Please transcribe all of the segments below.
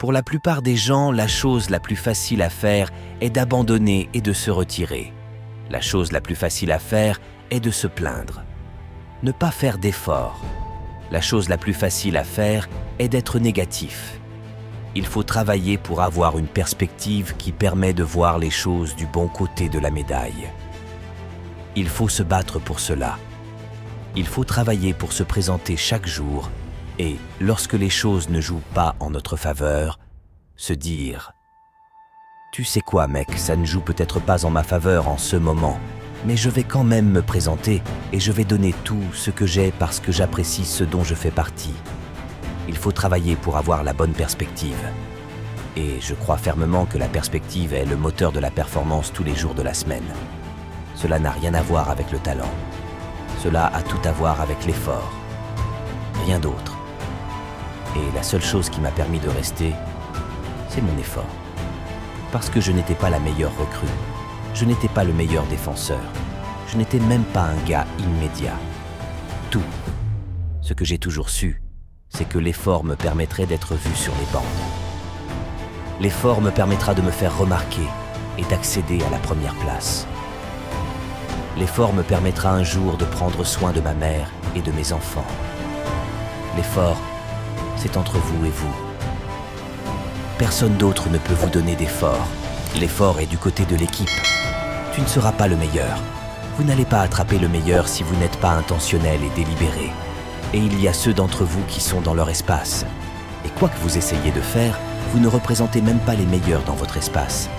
Pour la plupart des gens, la chose la plus facile à faire est d'abandonner et de se retirer. La chose la plus facile à faire est de se plaindre. Ne pas faire d'efforts. La chose la plus facile à faire est d'être négatif. Il faut travailler pour avoir une perspective qui permet de voir les choses du bon côté de la médaille. Il faut se battre pour cela. Il faut travailler pour se présenter chaque jour et, lorsque les choses ne jouent pas en notre faveur, se dire « Tu sais quoi, mec, ça ne joue peut-être pas en ma faveur en ce moment, mais je vais quand même me présenter et je vais donner tout ce que j'ai parce que j'apprécie ce dont je fais partie. » Il faut travailler pour avoir la bonne perspective. Et je crois fermement que la perspective est le moteur de la performance tous les jours de la semaine. Cela n'a rien à voir avec le talent. Cela a tout à voir avec l'effort. Rien d'autre. Et la seule chose qui m'a permis de rester, c'est mon effort. Parce que je n'étais pas la meilleure recrue. Je n'étais pas le meilleur défenseur. Je n'étais même pas un gars immédiat. Tout. Ce que j'ai toujours su, c'est que l'effort me permettrait d'être vu sur les bandes. L'effort me permettra de me faire remarquer et d'accéder à la première place. L'effort me permettra un jour de prendre soin de ma mère et de mes enfants. L'effort, c'est entre vous et vous. Personne d'autre ne peut vous donner d'effort. L'effort est du côté de l'équipe. Tu ne seras pas le meilleur. Vous n'allez pas attraper le meilleur si vous n'êtes pas intentionnel et délibéré. Et il y a ceux d'entre vous qui sont dans leur espace. Et quoi que vous essayiez de faire, vous ne représentez même pas les meilleurs dans votre espace.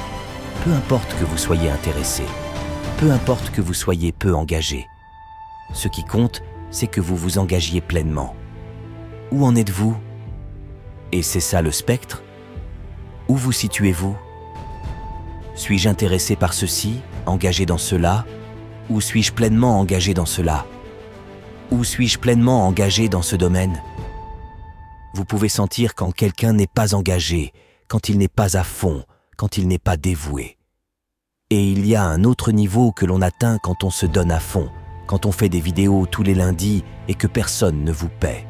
Peu importe que vous soyez intéressé, peu importe que vous soyez peu engagé. Ce qui compte, c'est que vous vous engagiez pleinement. Où en êtes-vous? Et c'est ça le spectre? Où vous situez-vous? Suis-je intéressé par ceci, engagé dans cela? Ou suis-je pleinement engagé dans cela? Ou suis-je pleinement engagé dans ce domaine? Vous pouvez sentir quand quelqu'un n'est pas engagé, quand il n'est pas à fond, quand il n'est pas dévoué. Et il y a un autre niveau que l'on atteint quand on se donne à fond, quand on fait des vidéos tous les lundis et que personne ne vous paie.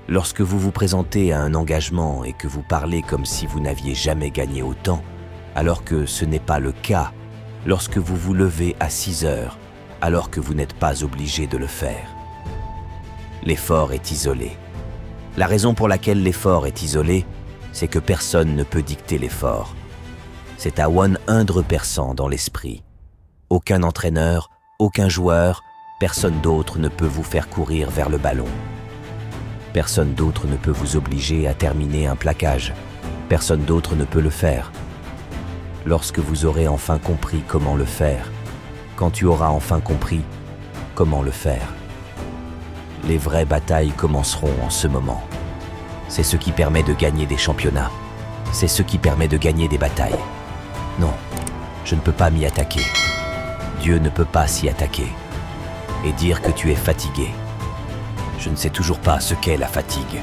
Lorsque vous vous présentez à un engagement et que vous parlez comme si vous n'aviez jamais gagné autant, alors que ce n'est pas le cas, lorsque vous vous levez à 6 heures, alors que vous n'êtes pas obligé de le faire. L'effort est isolé. La raison pour laquelle l'effort est isolé, c'est que personne ne peut dicter l'effort. C'est à 100% dans l'esprit. Aucun entraîneur, aucun joueur, personne d'autre ne peut vous faire courir vers le ballon. Personne d'autre ne peut vous obliger à terminer un plaquage. Personne d'autre ne peut le faire. Lorsque vous aurez enfin compris comment le faire, quand tu auras enfin compris comment le faire, les vraies batailles commenceront en ce moment. C'est ce qui permet de gagner des championnats. C'est ce qui permet de gagner des batailles. Non, je ne peux pas m'y attaquer. Dieu ne peut pas s'y attaquer. Et dire que tu es fatigué. Je ne sais toujours pas ce qu'est la fatigue.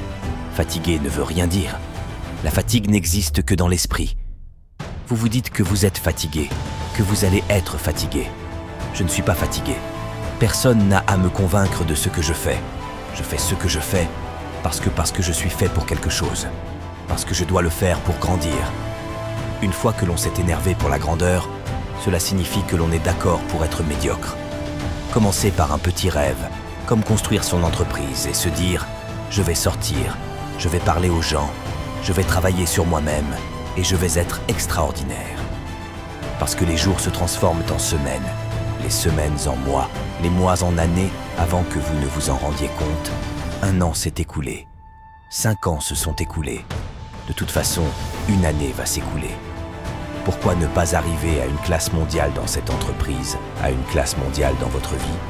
Fatigué ne veut rien dire. La fatigue n'existe que dans l'esprit. Vous vous dites que vous êtes fatigué, que vous allez être fatigué. Je ne suis pas fatigué. Personne n'a à me convaincre de ce que je fais. Je fais ce que je fais parce que je suis fait pour quelque chose. Parce que je dois le faire pour grandir. Une fois que l'on s'est énervé pour la grandeur, cela signifie que l'on est d'accord pour être médiocre. Commencer par un petit rêve, comme construire son entreprise et se dire « Je vais sortir, je vais parler aux gens, je vais travailler sur moi-même et je vais être extraordinaire. » Parce que les jours se transforment en semaines, les semaines en mois, les mois en années, avant que vous ne vous en rendiez compte. 1 an s'est écoulé, 5 ans se sont écoulés. De toute façon, 1 année va s'écouler. Pourquoi ne pas arriver à une classe mondiale dans cette entreprise, à une classe mondiale dans votre vie?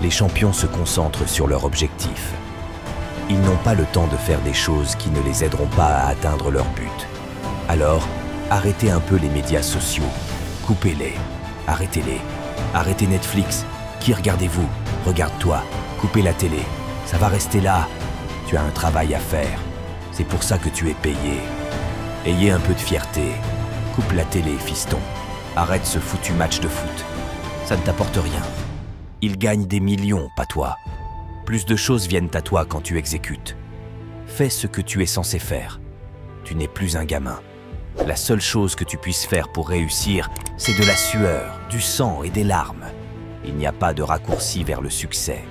Les champions se concentrent sur leur objectif. Ils n'ont pas le temps de faire des choses qui ne les aideront pas à atteindre leur but. Alors, arrêtez un peu les médias sociaux. Coupez-les. Arrêtez-les. Arrêtez Netflix. Qui regardez-vous? Regarde-toi. Coupez la télé. Ça va rester là. Tu as un travail à faire. C'est pour ça que tu es payé. Ayez un peu de fierté. Coupe la télé, fiston. Arrête ce foutu match de foot. Ça ne t'apporte rien. Ils gagnent des millions, pas toi. Plus de choses viennent à toi quand tu exécutes. Fais ce que tu es censé faire. Tu n'es plus un gamin. La seule chose que tu puisses faire pour réussir, c'est de la sueur, du sang et des larmes. Il n'y a pas de raccourci vers le succès.